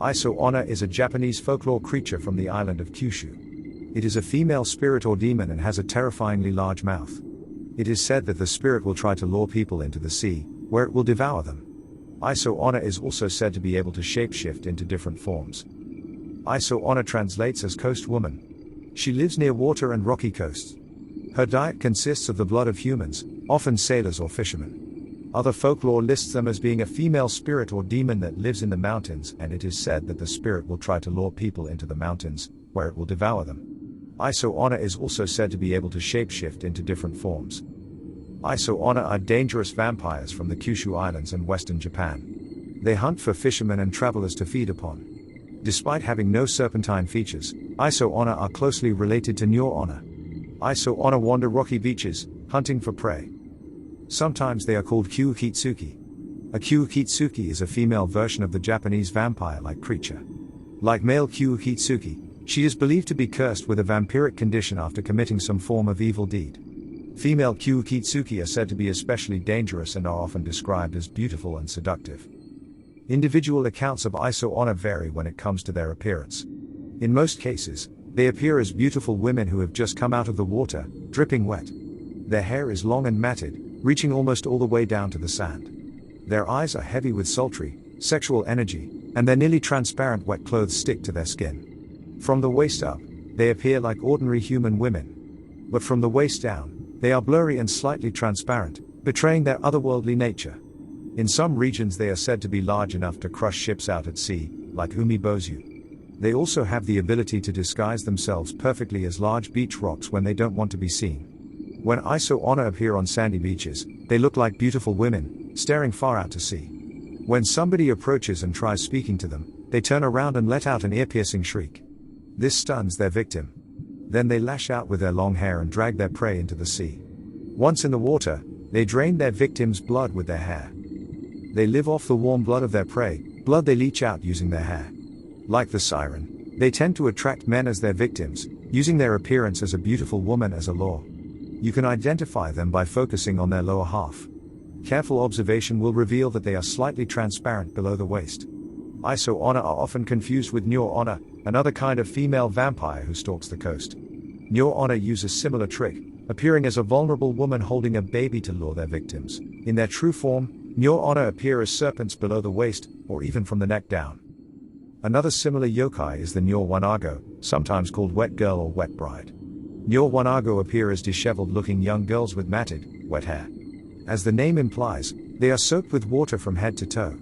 Onna is a Japanese folklore creature from the island of Kyushu. It is a female spirit or demon and has a terrifyingly large mouth. It is said that the spirit will try to lure people into the sea, where it will devour them. Onna is also said to be able to shapeshift into different forms. Onna translates as coast woman. She lives near water and rocky coasts. Her diet consists of the blood of humans, often sailors or fishermen. Other folklore lists them as being a female spirit or demon that lives in the mountains, and it is said that the spirit will try to lure people into the mountains, where it will devour them. Onna is also said to be able to shapeshift into different forms. Onna are dangerous vampires from the Kyushu Islands and western Japan. They hunt for fishermen and travelers to feed upon. Despite having no serpentine features, Onna are closely related to Onna. Onna wander rocky beaches, hunting for prey. Sometimes they are called Kyuhitsuki. A Kyuhitsuki is a female version of the Japanese vampire-like creature. Like male Kyuhitsuki, she is believed to be cursed with a vampiric condition after committing some form of evil deed. Female Kyuhitsuki are said to be especially dangerous and are often described as beautiful and seductive. Individual accounts of Onna vary when it comes to their appearance. In most cases, they appear as beautiful women who have just come out of the water, dripping wet. Their hair is long and matted, reaching almost all the way down to the sand. Their eyes are heavy with sultry, sexual energy, and their nearly transparent wet clothes stick to their skin. From the waist up, they appear like ordinary human women. But from the waist down, they are blurry and slightly transparent, betraying their otherworldly nature. In some regions they are said to be large enough to crush ships out at sea, like Umibozu. They also have the ability to disguise themselves perfectly as large beach rocks when they don't want to be seen. When Onna appear on sandy beaches, they look like beautiful women, staring far out to sea. When somebody approaches and tries speaking to them, they turn around and let out an ear-piercing shriek. This stuns their victim. Then they lash out with their long hair and drag their prey into the sea. Once in the water, they drain their victim's blood with their hair. They live off the warm blood of their prey, blood they leach out using their hair. Like the Siren, they tend to attract men as their victims, using their appearance as a beautiful woman as a lure. You can identify them by focusing on their lower half. Careful observation will reveal that they are slightly transparent below the waist. Onna are often confused with Onna, another kind of female vampire who stalks the coast. Onna use a similar trick, appearing as a vulnerable woman holding a baby to lure their victims. In their true form, Onna appear as serpents below the waist, or even from the neck down. Another similar yokai is the Wanago, sometimes called wet girl or wet bride. Wanago appear as disheveled-looking young girls with matted, wet hair. As the name implies, they are soaked with water from head to toe.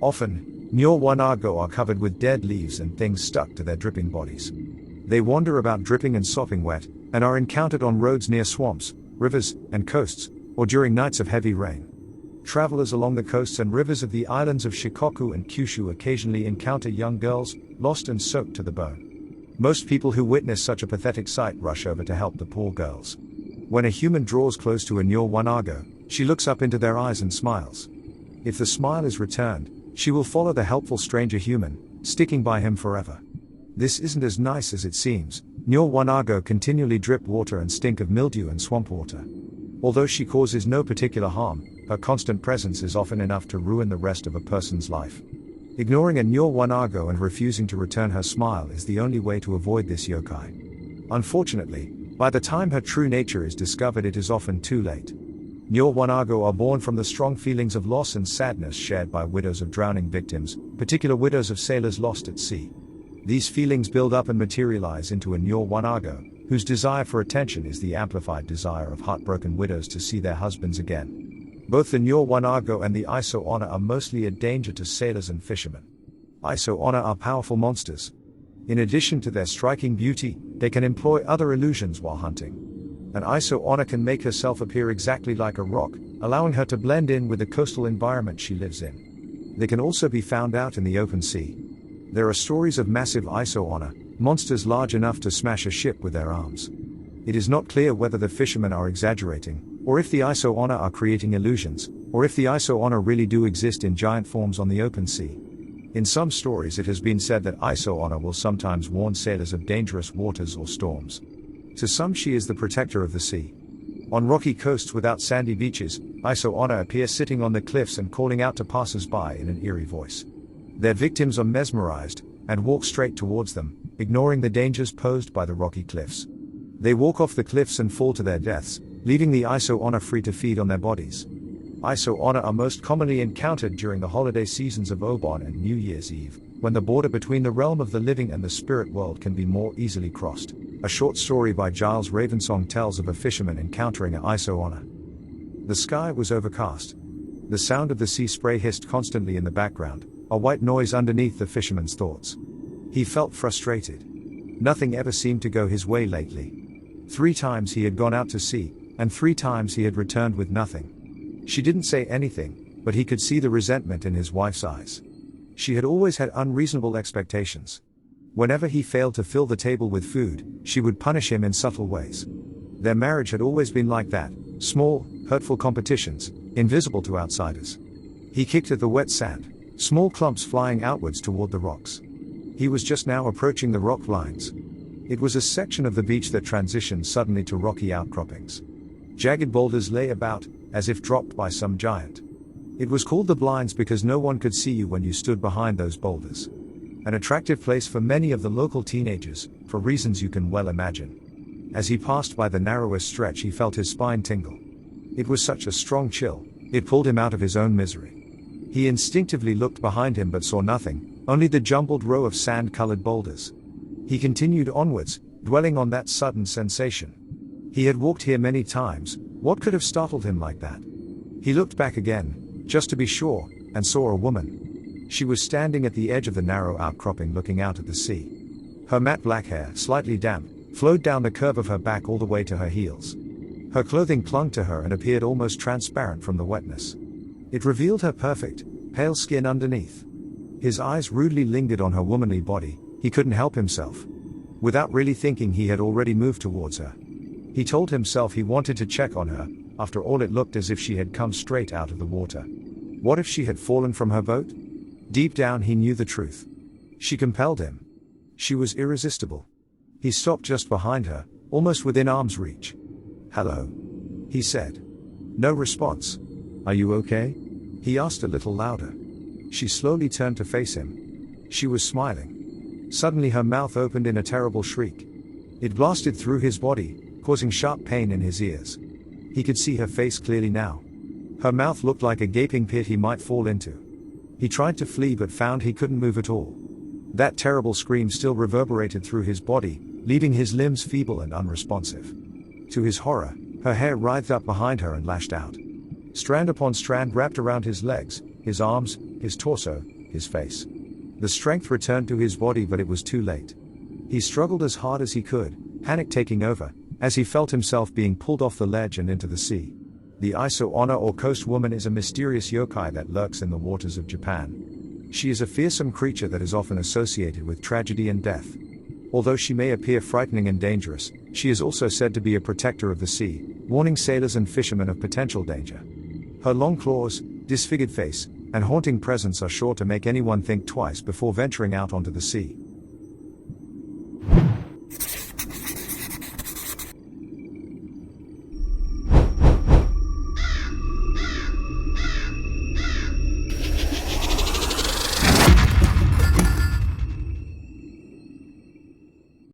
Often, Wanago are covered with dead leaves and things stuck to their dripping bodies. They wander about dripping and sopping wet, and are encountered on roads near swamps, rivers, and coasts, or during nights of heavy rain. Travelers along the coasts and rivers of the islands of Shikoku and Kyushu occasionally encounter young girls, lost and soaked to the bone. Most people who witness such a pathetic sight rush over to help the poor girls. When a human draws close to a Wanago, she looks up into their eyes and smiles. If the smile is returned, she will follow the helpful stranger human, sticking by him forever. This isn't as nice as it seems. Wanago continually drip water and stink of mildew and swamp water. Although she causes no particular harm, her constant presence is often enough to ruin the rest of a person's life. Ignoring a Wanago and refusing to return her smile is the only way to avoid this yokai. Unfortunately, by the time her true nature is discovered, it is often too late. Wanago are born from the strong feelings of loss and sadness shared by widows of drowning victims, particular widows of sailors lost at sea. These feelings build up and materialize into a Wanago, whose desire for attention is the amplified desire of heartbroken widows to see their husbands again. Both the Wanago and the Onna are mostly a danger to sailors and fishermen. Onna are powerful monsters. In addition to their striking beauty, they can employ other illusions while hunting. An Onna can make herself appear exactly like a rock, allowing her to blend in with the coastal environment she lives in. They can also be found out in the open sea. There are stories of massive Onna, monsters large enough to smash a ship with their arms. It is not clear whether the fishermen are exaggerating, or if the Onna are creating illusions, or if the Onna really do exist in giant forms on the open sea. In some stories it has been said that Onna will sometimes warn sailors of dangerous waters or storms. To some she is the protector of the sea. On rocky coasts without sandy beaches, Onna appear sitting on the cliffs and calling out to passers-by in an eerie voice. Their victims are mesmerized, and walk straight towards them, ignoring the dangers posed by the rocky cliffs. They walk off the cliffs and fall to their deaths, leaving the Onna free to feed on their bodies. Onna are most commonly encountered during the holiday seasons of Obon and New Year's Eve, when the border between the realm of the living and the spirit world can be more easily crossed. A short story by Giles Ravensong tells of a fisherman encountering a Onna. The sky was overcast. The sound of the sea spray hissed constantly in the background, a white noise underneath the fisherman's thoughts. He felt frustrated. Nothing ever seemed to go his way lately. 3 times he had gone out to sea, and 3 times he had returned with nothing. She didn't say anything, but he could see the resentment in his wife's eyes. She had always had unreasonable expectations. Whenever he failed to fill the table with food, she would punish him in subtle ways. Their marriage had always been like that, small, hurtful competitions, invisible to outsiders. He kicked at the wet sand, small clumps flying outwards toward the rocks. He was just now approaching the rock lines. It was a section of the beach that transitioned suddenly to rocky outcroppings. Jagged boulders lay about, as if dropped by some giant. It was called the blinds because no one could see you when you stood behind those boulders. An attractive place for many of the local teenagers, for reasons you can well imagine. As he passed by the narrowest stretch, he felt his spine tingle. It was such a strong chill, it pulled him out of his own misery. He instinctively looked behind him but saw nothing, only the jumbled row of sand-colored boulders. He continued onwards, dwelling on that sudden sensation. He had walked here many times, what could have startled him like that? He looked back again, just to be sure, and saw a woman. She was standing at the edge of the narrow outcropping looking out at the sea. Her matte black hair, slightly damp, flowed down the curve of her back all the way to her heels. Her clothing clung to her and appeared almost transparent from the wetness. It revealed her perfect, pale skin underneath. His eyes rudely lingered on her womanly body, he couldn't help himself. Without really thinking, he had already moved towards her. He told himself he wanted to check on her, after all it looked as if she had come straight out of the water. What if she had fallen from her boat? Deep down he knew the truth. She compelled him. She was irresistible. He stopped just behind her, almost within arm's reach. "Hello," he said. No response. "Are you okay?" he asked a little louder. She slowly turned to face him. She was smiling. Suddenly her mouth opened in a terrible shriek. It blasted through his body, causing sharp pain in his ears. He could see her face clearly now. Her mouth looked like a gaping pit he might fall into. He tried to flee but found he couldn't move at all. That terrible scream still reverberated through his body, leaving his limbs feeble and unresponsive. To his horror, her hair writhed up behind her and lashed out. Strand upon strand wrapped around his legs, his arms, his torso, his face. The strength returned to his body, but it was too late. He struggled as hard as he could, panic taking over, as he felt himself being pulled off the ledge and into the sea. The Onna or coast woman is a mysterious yokai that lurks in the waters of Japan. She is a fearsome creature that is often associated with tragedy and death. Although she may appear frightening and dangerous, she is also said to be a protector of the sea, warning sailors and fishermen of potential danger. Her long claws, disfigured face, and haunting presence are sure to make anyone think twice before venturing out onto the sea.